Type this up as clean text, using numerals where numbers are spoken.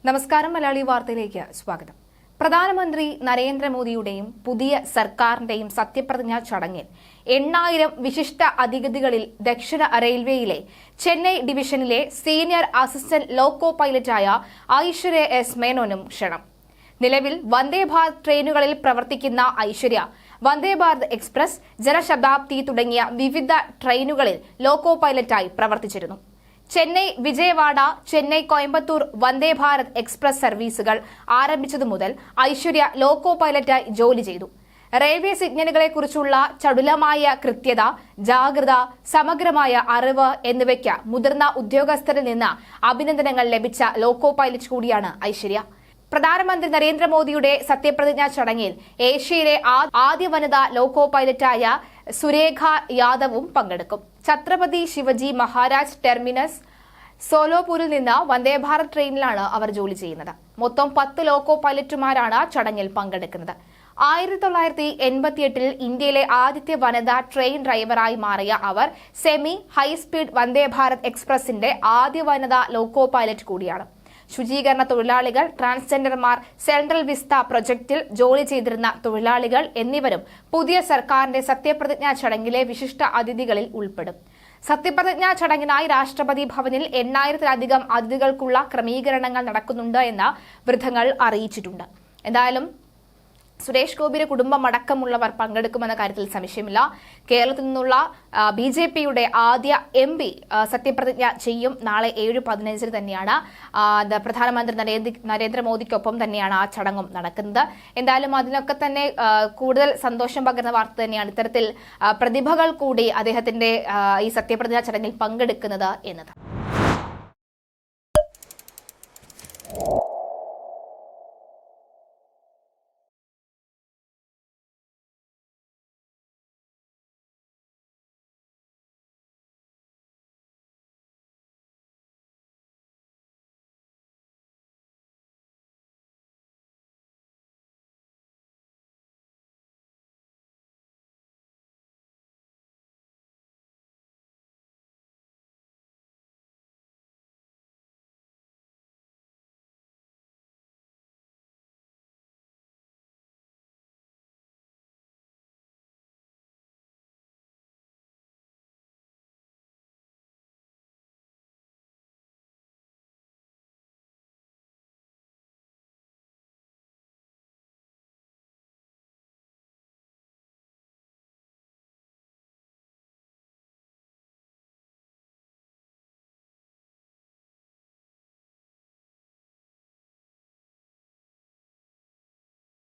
നമസ്കാരം. മലയാളി വാർത്തയിലേക്ക് സ്വാഗതം. പ്രധാനമന്ത്രി നരേന്ദ്രമോദിയുടെയും പുതിയ സർക്കാരിന്റെയും സത്യപ്രതിജ്ഞാ ചടങ്ങിൽ 8,000 വിശിഷ്ട അതിഥികളിൽ ദക്ഷിണ റെയിൽവേയിലെ ചെന്നൈ ഡിവിഷനിലെ സീനിയർ അസിസ്റ്റന്റ് ലോക്കോ പൈലറ്റായ ഐശ്വര്യ എസ് മേനോനും ക്ഷണം. നിലവിൽ വന്ദേ ഭാരത് ട്രെയിനുകളിൽ പ്രവർത്തിക്കുന്ന ഐശ്വര്യ വന്ദേ ഭാരത് എക്സ്പ്രസ്, ജനശതാബ്ദി തുടങ്ങിയ വിവിധ ട്രെയിനുകളിൽ ലോക്കോ പൈലറ്റായി പ്രവർത്തിച്ചിരുന്നു. ചെന്നൈ വിജയവാഡ, ചെന്നൈ കോയമ്പത്തൂർ വന്ദേ ഭാരത് എക്സ്പ്രസ് സർവീസുകൾ ആരംഭിച്ചതു മുതൽ ഐശ്വര്യ ലോക്കോ പൈലറ്റായി ജോലി ചെയ്തു. റെയിൽവേ സിഗ്നലുകളെക്കുറിച്ചുള്ള ചടുലമായ കൃത്യത, ജാഗ്രത, സമഗ്രമായ അറിവ് എന്നിവയ്ക്ക് മുതിർന്ന ഉദ്യോഗസ്ഥരിൽ നിന്ന് അഭിനന്ദനങ്ങൾ ലഭിച്ച ലോക്കോ പൈലറ്റ് കൂടിയാണ് ഐശ്വര്യ. പ്രധാനമന്ത്രി നരേന്ദ്രമോദിയുടെ സത്യപ്രതിജ്ഞാ ചടങ്ങിൽ ഏഷ്യയിലെ ആദ്യ വനിതാ ലോക്കോ പൈലറ്റായ സുരേഖ യാദവും പങ്കെടുക്കും. ഛത്രപതി ശിവജി മഹാരാജ് ടെർമിനസ് സോലോപൂരിൽ നിന്ന് വന്ദേഭാരത് ട്രെയിനിലാണ് അവർ ജോലി ചെയ്യുന്നത്. മൊത്തം 10 ലോക്കോ പൈലറ്റുമാരാണ് ചടങ്ങിൽ പങ്കെടുക്കുന്നത്. 1988 ഇന്ത്യയിലെ ആദ്യത്തെ വനിതാ ട്രെയിൻ ഡ്രൈവറായി മാറിയ അവർ സെമി ഹൈസ്പീഡ് വന്ദേഭാരത് എക്സ്പ്രസിന്റെ ആദ്യ വനിതാ ലോക്കോ പൈലറ്റ് കൂടിയാണ്. ശുചീകരണ തൊഴിലാളികൾ, ട്രാൻസ്ജെൻഡർമാർ, സെൻട്രൽ വിസ്ത പ്രൊജക്ടിൽ ജോലി ചെയ്തിരുന്ന തൊഴിലാളികൾ എന്നിവരും പുതിയ സർക്കാരിന്റെ സത്യപ്രതിജ്ഞാ ചടങ്ങിലെ വിശിഷ്ട അതിഥികളിൽ ഉൾപ്പെടും. സത്യപ്രതിജ്ഞാ ചടങ്ങിനായി രാഷ്ട്രപതി ഭവനിൽ 8,000-ലധികം അതിഥികൾക്കുള്ള ക്രമീകരണങ്ങൾ നടക്കുന്നുണ്ട് എന്ന് വൃത്തങ്ങൾ അറിയിച്ചിട്ടുണ്ട്. എന്തായാലും സുരേഷ് ഗോപിയുടെ കുടുംബം അടക്കമുള്ളവർ പങ്കെടുക്കുമെന്ന കാര്യത്തിൽ സംശയമില്ല. കേരളത്തിൽ നിന്നുള്ള BJPയുടെ ആദ്യ MP സത്യപ്രതിജ്ഞ ചെയ്യും. നാളെ 7:15 തന്നെയാണ്. പ്രധാനമന്ത്രി നരേന്ദ്രമോദിക്കൊപ്പം തന്നെയാണ് ആ ചടങ്ങും നടക്കുന്നത്. എന്തായാലും അതിനൊക്കെ തന്നെ കൂടുതൽ സന്തോഷം പകരുന്ന വാർത്ത തന്നെയാണ് ഇത്തരത്തിൽ പ്രതിഭകൾ കൂടി അദ്ദേഹത്തിന്റെ ഈ സത്യപ്രതിജ്ഞാ ചടങ്ങിൽ പങ്കെടുക്കുന്നത് എന്നത്.